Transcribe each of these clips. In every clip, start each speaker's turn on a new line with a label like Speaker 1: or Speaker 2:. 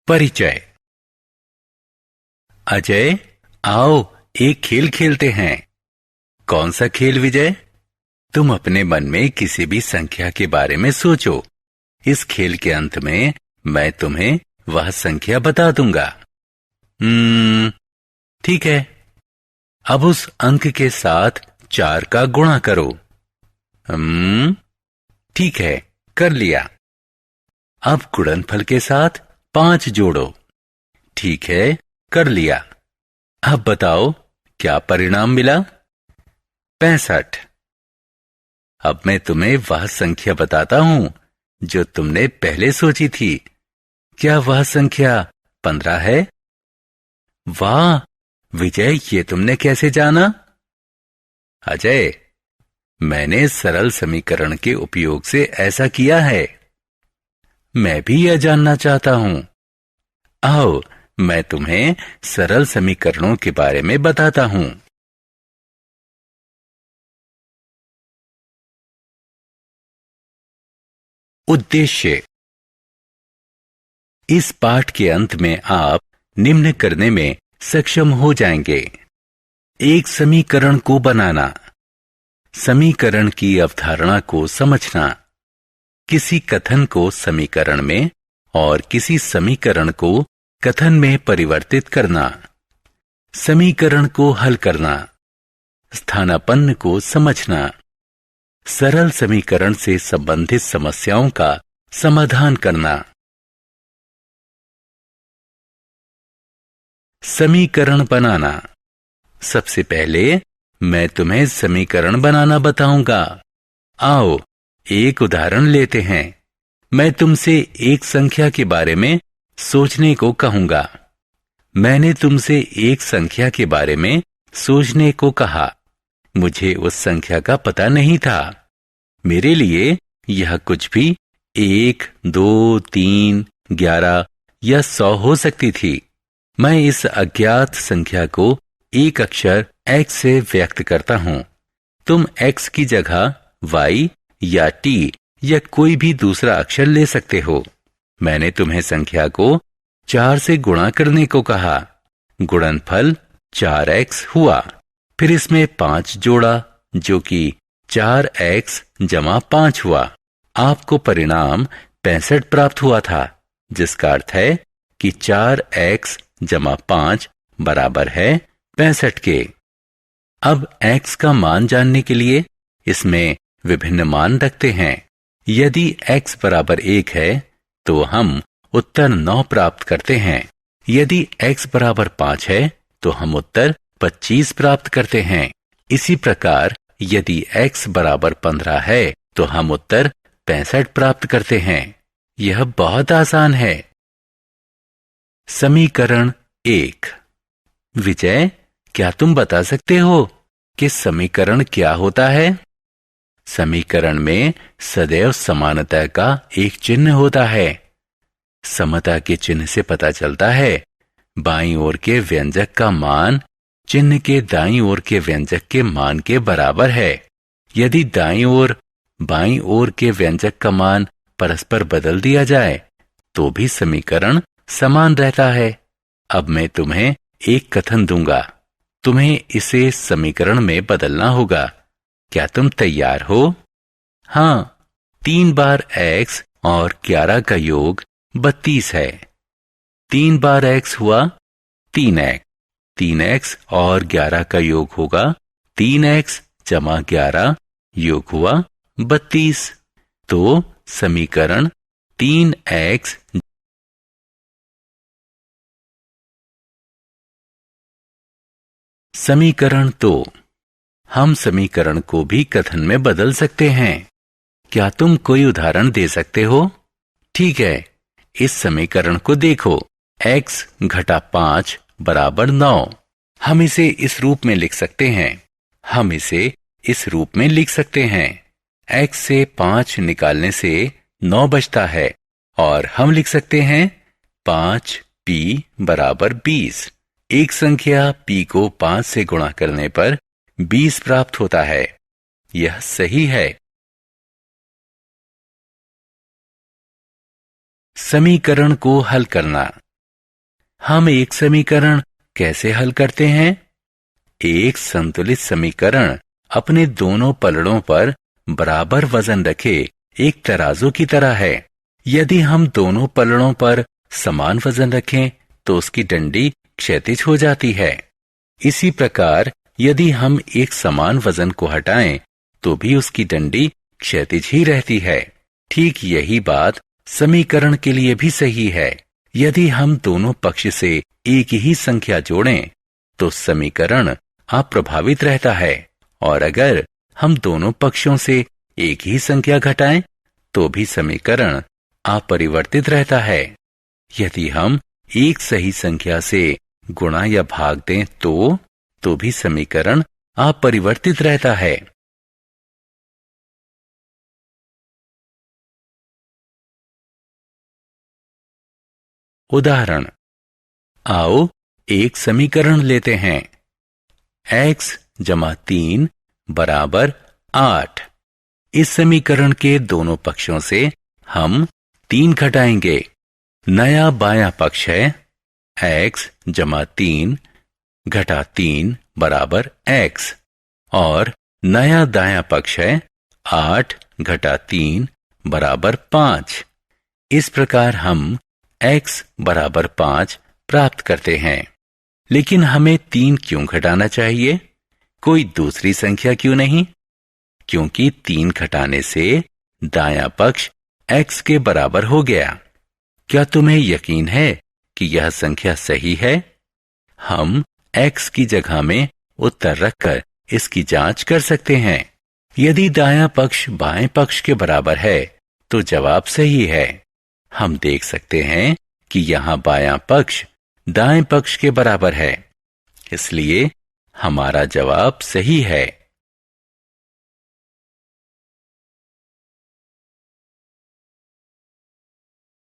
Speaker 1: परिचय। अजय, आओ एक खेल खेलते हैं। कौन सा खेल विजय? तुम अपने मन में किसी भी संख्या के बारे में सोचो। इस खेल के अंत में मैं तुम्हें वह संख्या बता दूंगा। ठीक है। अब उस अंक के साथ 4 का गुणा करो। ठीक है, कर लिया। अब गुणनफल के साथ 5 जोड़ो। ठीक है, कर लिया। अब बताओ क्या परिणाम मिला? 65। अब मैं तुम्हें वह संख्या बताता हूं जो तुमने पहले सोची थी। क्या वह संख्या 15 है? वाह विजय, ये तुमने कैसे जाना? अजय, मैंने सरल समीकरण के उपयोग से ऐसा किया है। मैं भी यह जानना चाहता हूं। आओ मैं तुम्हें सरल समीकरणों के बारे में बताता हूं। उद्देश्य। इस पाठ के अंत में आप निम्न करने में सक्षम हो जाएंगे। एक समीकरण को बनाना, समीकरण की अवधारणा को समझना, किसी कथन को समीकरण में और किसी समीकरण को कथन में परिवर्तित करना, समीकरण को हल करना, स्थानापन्न को समझना, सरल समीकरण से संबंधित समस्याओं का समाधान करना। समीकरण बनाना। सबसे पहले मैं तुम्हें समीकरण बनाना बताऊंगा। आओ एक उदाहरण लेते हैं। मैं तुमसे एक संख्या के बारे में सोचने को कहूंगा। मैंने तुमसे एक संख्या के बारे में सोचने को कहा। मुझे उस संख्या का पता नहीं था। मेरे लिए यह कुछ भी 1, 2, 3, 11 या 100 हो सकती थी। मैं इस अज्ञात संख्या को एक अक्षर x से व्यक्त करता हूं। तुम x की जगह y या t या कोई भी दूसरा अक्षर ले सकते हो। मैंने तुम्हें संख्या को 4 से गुणा करने को कहा। गुणनफल 4x हुआ। फिर इसमें 5 जोड़ा जो कि 4x + 5 हुआ। आपको परिणाम 65 प्राप्त हुआ था, जिसका अर्थ है कि 4x + 5 बराबर है 65 के। अब x का मान जानने के लिए इसमें विभिन्न मान रखते हैं। यदि x बराबर 1 है तो हम उत्तर 9 प्राप्त करते हैं। यदि x बराबर 5 है तो हम उत्तर 25 प्राप्त करते हैं। इसी प्रकार यदि x बराबर 15 है तो हम उत्तर 65 प्राप्त करते हैं। यह बहुत आसान है। समीकरण 1। विजय, क्या तुम बता सकते हो कि समीकरण क्या होता है? समीकरण में सदैव समानता का एक चिन्ह होता है। समता के चिन्ह से पता चलता है बाईं ओर के व्यंजक का मान चिन्ह के दाईं ओर के व्यंजक के मान के बराबर है। यदि दाईं ओर बाईं ओर के व्यंजक का मान परस्पर बदल दिया जाए तो भी समीकरण समान रहता है। अब मैं तुम्हें एक कथन दूंगा। तुम्हें इसे समीकरण में बदलना होगा। क्या तुम तैयार हो? हाँ। 3 बार x और 11 का योग 32 है। 3 बार x हुआ 3x। 3x और 11 का योग होगा 3x + 11 योग हुआ 32। तो समीकरण 3x समीकरण 2। हम समीकरण को भी कथन में बदल सकते हैं। क्या तुम कोई उदाहरण दे सकते हो? ठीक है, इस समीकरण को देखो। x - 5 = 9। हम इसे इस रूप में लिख सकते हैं। x से 5 निकालने से 9 बचता है और हम लिख सकते हैं 5p = 20। एक संख्या p को 5 से गुणा करने पर 20 प्राप्त होता है। यह सही है। समीकरण को हल करना। हम एक समीकरण कैसे हल करते हैं? एक संतुलित समीकरण अपने दोनों पलड़ों पर बराबर वजन रखे एक तराजू की तरह है। यदि हम दोनों पलड़ों पर समान वजन रखें तो उसकी डंडी क्षैतिज हो जाती है। इसी प्रकार यदि हम एक समान वजन को हटाएं तो भी उसकी डंडी क्षैतिज ही रहती है। ठीक यही बात समीकरण के लिए भी सही है। यदि हम दोनों पक्ष से एक ही संख्या जोड़ें तो समीकरण अप्रभावित रहता है, और अगर हम दोनों पक्षों से एक ही संख्या घटाएं तो भी समीकरण अपरिवर्तित रहता है। यदि हम एक सही संख्या से गुणा या भाग दें तो भी समीकरण अपरिवर्तित रहता है। उदाहरण, आओ एक समीकरण लेते हैं। x जमा 3 बराबर 8। इस समीकरण के दोनों पक्षों से हम 3 घटाएंगे। नया बायां पक्ष है x जमा 3 घटा 3 बराबर x, और नया दायां पक्ष है 8 घटा 3 बराबर 5। इस प्रकार हम x बराबर 5 प्राप्त करते हैं। लेकिन हमें 3 क्यों घटाना चाहिए? कोई दूसरी संख्या क्यों नहीं? क्योंकि 3 घटाने से दायां पक्ष x के बराबर हो गया। क्या तुम्हें यकीन है कि यह संख्या सही है? हम x की जगह में उत्तर रखकर इसकी जांच कर सकते हैं। यदि दायां पक्ष बाएं पक्ष के बराबर है तो जवाब सही है। हम देख सकते हैं कि यहां बायां पक्ष दाएं पक्ष के बराबर है, इसलिए हमारा जवाब सही है।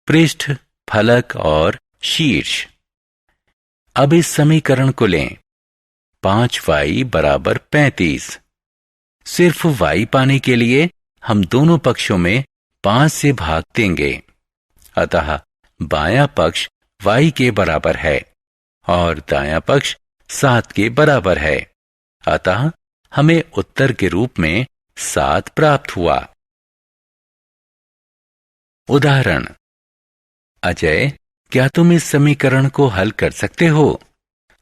Speaker 1: पृष्ठ, फलक और शीर्ष। अब इस समीकरण को लें। 5y बराबर 35। सिर्फ y पाने के लिए हम दोनों पक्षों में 5 से भाग देंगे। अतः बायां पक्ष y के बराबर है और दायां पक्ष 7 के बराबर है। अतः हमें उत्तर के रूप में 7 प्राप्त हुआ। उदाहरण, अजय, क्या तुम इस समीकरण को हल कर सकते हो?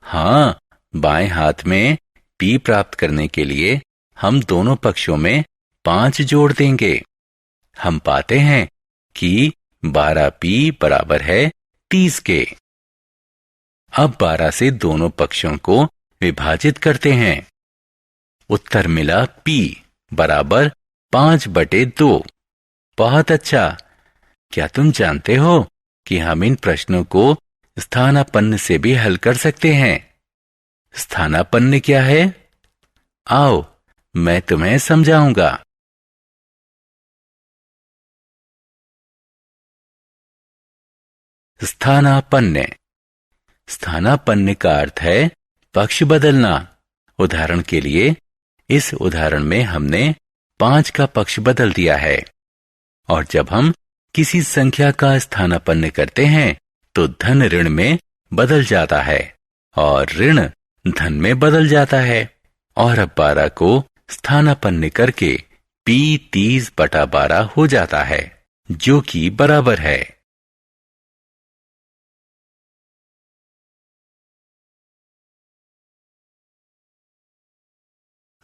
Speaker 1: हाँ, बाएं हाथ में p प्राप्त करने के लिए हम दोनों पक्षों में 5 जोड़ देंगे। हम पाते हैं कि 12p बराबर है 30 के। अब 12 से दोनों पक्षों को विभाजित करते हैं। उत्तर मिला p बराबर 5/2। बहुत अच्छा। क्या तुम जानते हो कि हम इन प्रश्नों को स्थानापन्न से भी हल कर सकते हैं? स्थानापन्न क्या है? आओ मैं तुम्हें समझाऊंगा। स्थानापन्न। स्थानापन्न का अर्थ है पक्ष बदलना। उदाहरण के लिए इस उदाहरण में हमने 5 का पक्ष बदल दिया है, और जब हम किसी संख्या का स्थानापन्न करते हैं तो धन ऋण में बदल जाता है और ऋण धन में बदल जाता है। और अब 12 को स्थानापन्न करके p 30/12 हो जाता है, जो कि बराबर है।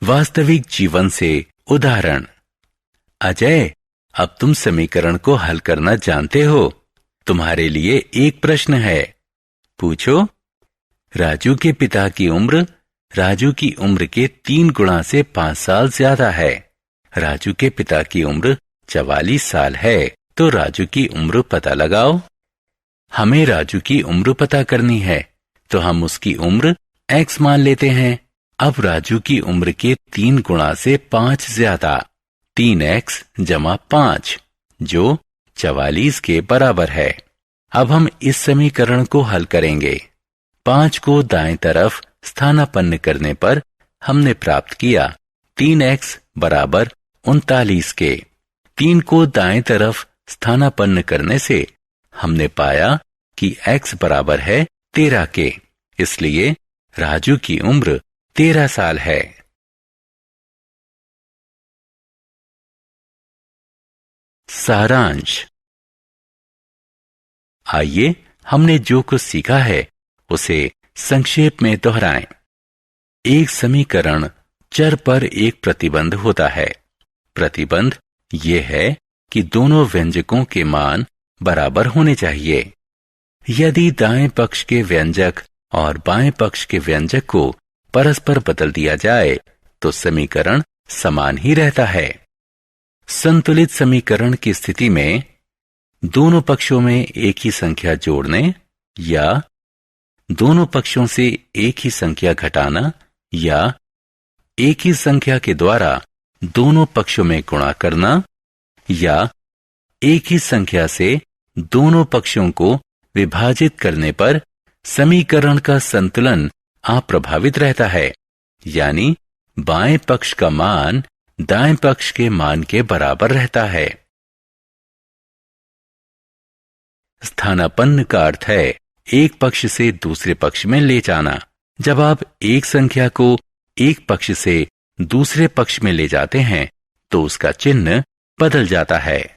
Speaker 1: वास्तविक जीवन से उदाहरण। अजय, अब तुम समीकरण को हल करना जानते हो। तुम्हारे लिए एक प्रश्न है, पूछो। राजू के पिता की उम्र राजू की उम्र के 3 गुना से 5 साल ज्यादा है। राजू के पिता की उम्र 44 साल है, तो राजू की उम्र पता लगाओ। हमें राजू की उम्र पता करनी है, तो हम उसकी उम्र x मान लेते हैं। अब राजू की उम्र के 3 गुना से 5 ज्यादा 3x जमा 5, जो 44 के बराबर है। अब हम इस समीकरण को हल करेंगे। 5 को दाएं तरफ स्थानापन्न करने पर हमने प्राप्त किया 3x बराबर 39 के। 3 को दाएं तरफ स्थानापन्न करने से हमने पाया कि x बराबर है 13 के, इसलिए राजू की उम्र 13 साल है। सारांश। आइए हमने जो कुछ सीखा है उसे संक्षेप में दोहराएं। एक समीकरण चर पर एक प्रतिबंध होता है। प्रतिबंध ये है कि दोनों व्यंजकों के मान बराबर होने चाहिए। यदि दाएं पक्ष के व्यंजक और बाएं पक्ष के व्यंजक को परस्पर बदल दिया जाए तो समीकरण समान ही रहता है। संतुलित समीकरण की स्थिति में दोनों पक्षों में एक ही संख्या जोड़ने या दोनों पक्षों से एक ही संख्या घटाना या एक ही संख्या के द्वारा दोनों पक्षों में गुणा करना या एक ही संख्या से दोनों पक्षों को विभाजित करने पर समीकरण का संतुलन अप्रभावित रहता है, यानी बाएं पक्ष का मान दाएं पक्ष के मान के बराबर रहता है। स्थानापन्न का अर्थ है एक पक्ष से दूसरे पक्ष में ले जाना। जब आप एक संख्या को एक पक्ष से दूसरे पक्ष में ले जाते हैं तो उसका चिन्ह बदल जाता है।